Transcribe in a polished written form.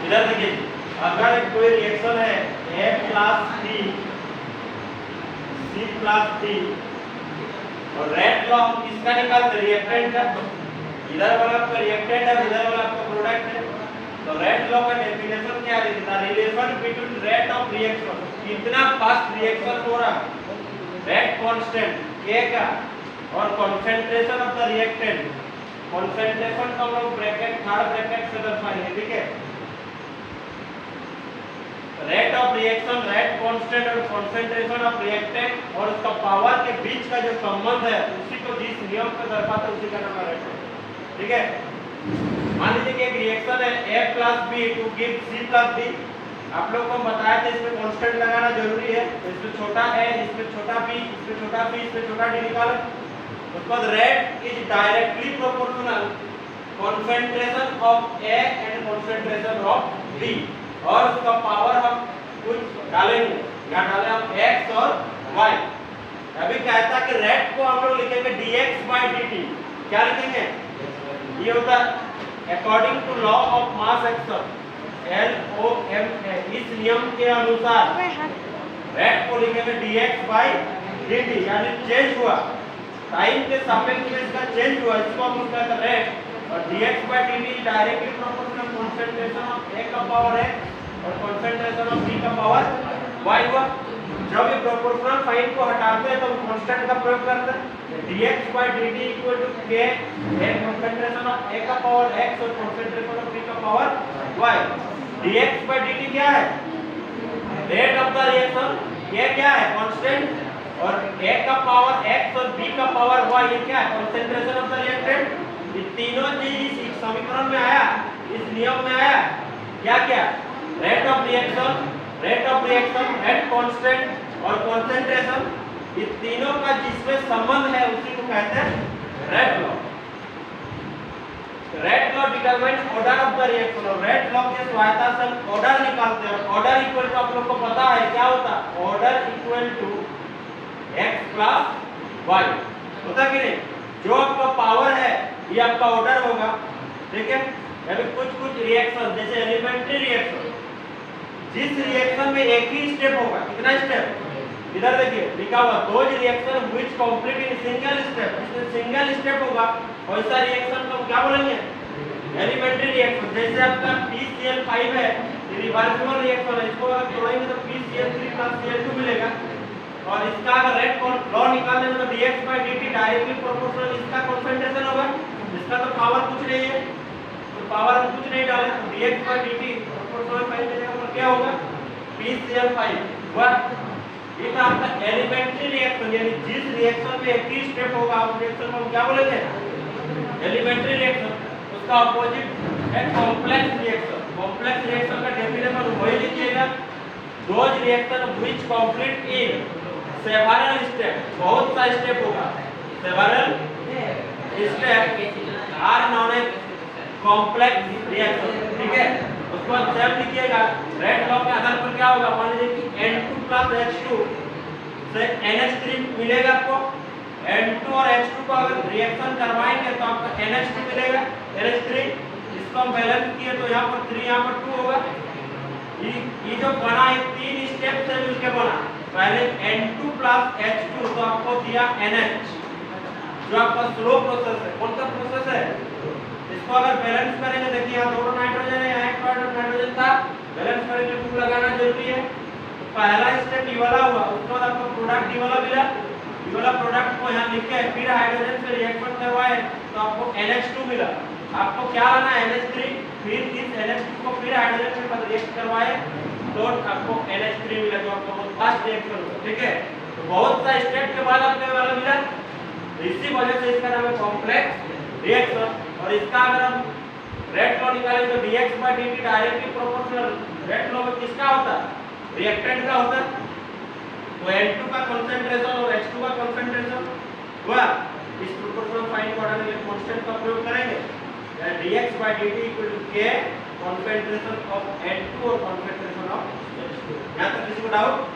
इधर देखिए, अगर कोई रिएक्शन है A plus B C plus D और रेट लॉ किसका निकालते, रिएक्टेंट का। इधर वाला आपका रिएक्टेंट है, इधर वाला आपका प्रोडक्ट है। तो रेट लॉ का डेफिनेशन क्या है, the relation between rate of reaction, कितना फास्ट रिएक्शन हो रहा है, रेट कांस्टेंट K का और concentration of the reactant. Concentration को हम लोग ब्रैकेट थर्ड ब्रैकेट से दर्शाएंगे, ठीक है। Rate of reaction, rate constant और कंसंट्रेशन ऑफ रिएक्टेंट और उसका पावर के बीच का जो संबंध है उसी को जिस नियम से दर्शाते उसी का नाम है रेट, ठीक है। मान लीजिए कि एक रिएक्शन है A plus B to give C plus D। आप लोग को बताया था इसमें कांस्टेंट लगाना जरूरी है, तो इसमें छोटा a, इसमें छोटा b, इसमें छोटा p, इसमें छोटा d निकालो। उसके बाद rate is directly proportional concentration of A and concentration of B और उसका पावर हम कुछ डालेंगे, या डालें हम x और y। अभी कहता है कि रेट को हम लोग लिखेंगे dx/dt। क्या लिखेंगे, ये होता है according to law of mass action LOMA। इस नियम के अनुसार रेट को लिखेंगे dx/dt, यानी चेंज हुआ टाइम के सापेक्ष में इसका चेंज हुआ, इसको हम लोग कहते हैं रेट। और dx/dt directly proportional concentration of A का पावर x और कंसंट्रेशन ऑफ B का पावर y हुआ। जब ये प्रोपोर्शनल साइन को हटाते हैं तो हम कांस्टेंट का प्रयोग करते हैं, dx/dt equal to k concentration of A का पावर x और कंसंट्रेशन ऑफ B का पावर y। dx/dt क्या है, rate of the reaction, k क्या है कांस्टेंट, और A का पावर x और B का पावर y ये क्या है कंसंट्रेशन ऑफ द रिएक्टेंट। ये तीनों चीज इस समीकरण में आया, इस नियम में आया। क्या क्या, rate of reaction, rate constant और कंसंट्रेशन, ये तीनों का जिसमें संबंध है उसी को कहते हैं rate law. Rate law determines order of the reaction, और रेट लॉ की सहायता से हम ऑर्डर निकालते हैं। ऑर्डर इक्वल टू आप लोग को पता है क्या होता है, order equal to x plus y होता कि नहीं। जो आपका पावर है ये आपका ऑर्डर होगा, ठीक है। अभी कुछ रिएक्शन जैसे एलिमेंट्री रिएक्शन, जिस रिएक्शन में एक ही स्टेप होगा, कितना स्टेप, इधर देखिए लिखा हुआ those reaction which complete in single step, इसमें सिंगल स्टेप होगा वैसा रिएक्शन को क्या बोलेंगे, एलिमेंट्री रिएक्शन। जैसे आपका PCl5 है, ये रिवर्सिबल रिएक्शन है, इसको अगर तोड़ेंगे तो PCl3 + Cl2 मिलेगा। और इसका अगर रेट लॉ निकालने में तो dx/dt डायरेक्टली प्रोपोर्शनल इसका कंसंट्रेशन होगा, इसका तो पावर कुछ नहीं है, तो पावर हम कुछ नहीं डाले, dx/dt प्रोपोर्शनल 5 में जाएगा, क्या होगा PCl5 हुआ। ये था आपका एलिमेंट्री रिएक्शन, यानी जिस रिएक्शन में एक ही स्टेप होगा उस रिएक्शन को हम क्या बोलेंगे, एलिमेंट्री रिएक्शन। उसका अपोजिट है कॉम्प्लेक्स रिएक्शन। कॉम्प्लेक्स रिएक्शन का डेफिनेशन वही लिखिएगा, those reaction which complete in several step, बहुत सा स्टेप होगा, several step are known a complex reaction, ठीक है। उसके बाद सेम लिखिएगा, रेट लॉ के आधार पर क्या होगा, मान लीजिए कि N2 + H2 से NH3 मिलेगा आपको। N2 और H2 को अगर रिएक्शन करवाएंगे तो आपको NH2 मिलेगा, NH3, इसको हम बैलेंस किए तो यहाँ पर 3 यहाँ पर 2 होगा। ये जो बना है 3 स्टेप से मिलकर बना, पहले N2 + H2 तो आपको दिया NH, जो आपका स्लो प्रोसेस है। कौन सा प्रोसेस है, इसको अगर बैलेंस करेंगे, देखिए यहाँ 2 नाइट्रोजन है, यहाँ 1 नाइट्रोजन था, बैलेंस करेंगे 2 लगाना जरूरी है। तो पहला स्टेप ये वाला हुआ, उसके बाद आपको प्रोडक्ट ये वाला मिला, ये वाला प्रोडक्ट को यहाँ लिख के फिर हाइड्रोजन से रिएक्शन करवाए तो आपको NH2 मिला। आपको क्या लाना है NH3, फिर इस NH2 को फिर हाइड्रोजन के साथ रिएक्ट करवाए तो आपको NH3 मिला, जो आपको फर्स्ट रिएक्शन होगा, ठीक है। तो बहुत सा स्टेप के बाद आपको वाला मिला, इसी वजह से इसका नाम है कॉम्प्लेक्स रिएक्शन। और इसका अगर हम रेट लॉ निकालें तो dx/dt directly proportional, rate law में किसका होता है, रिएक्टेंट का होता है। तो N2 का कंसंट्रेशन और H2 का कंसंट्रेशन हुआ, इस प्रोपोर्शनल फाइन को हटाने के लिए कांस्टेंट का प्रयोग करेंगे, dx/dt = k concentration of N2 और कंसंट्रेशन ऑफ H2। यहां तक किसी को डाउट?